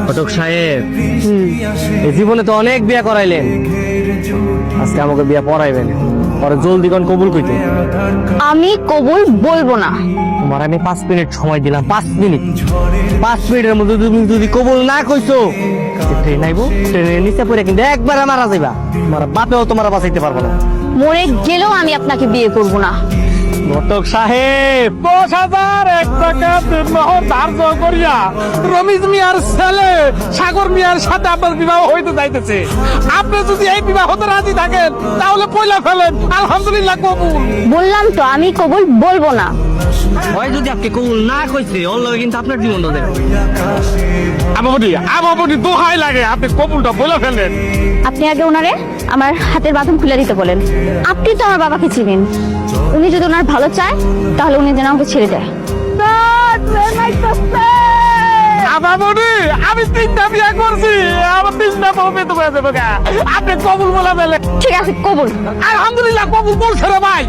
ঘটক সাহেব, এই জীবনে তো অনেক বিয়া করাইলেন, আজকে আমাকে বিয়া পড়াইবেন। পরে জলদি কোন কবুল কইতে। আমি কবুল বলবো না। তোমার আমি 5 মিনিট সময় দিলাম, 5 মিনিট। 5 মিনিটের মধ্যে তুমি যদি কবুল না কইছো, ট্রেন আইবো, ট্রেনের নিচে পড়ে কিন্তু একবার মারা যাইবা। তোমার বাপেও তোমার বাঁচাইতে পারবো না। মরে গেলেও আমি আপনাকে বিয়ে করব না। ঘটক সাহেব, 10,001 টাকা দেনমোহর ধার্য করিয়া রমিজ মিয়ার ছেলে সাগর মিয়ার সাথে আপনার বিবাহ হইতে যাইতেছে। আপনি যদি এই বিবাহতে রাজি থাকেন তাহলে পয়লা ফেলেন, আলহামদুলিল্লাহ কবুল। বললাম তো আমি কবুল বলবো না। হয় যদি আপনি কবুল না কইছে, ওর লগে কিন্তু আপনার জীবনটা দেবে। আমাবনি দোহাই লাগে, আপনি কবুলটা বলে ফেলেন। আপনি আগে ওনারে আমার হাতের বাঁধন খুলে দিতে বলেন। আপনি তো আমার বাবাকে চিনেন, উনি যদি ওনার ভালো চায় তাহলে উনি যেন আমাকে ছেড়ে দেয়। আমাবনি, আমি 3টা বিয়ে করছি, আমার 3টা বউ পেতে হয়ে যাবে। আপনি কবুল বলে ফেলেন। ঠিক আছে কবুল। আলহামদুলিল্লাহ কবুল বলছে রে ভাই।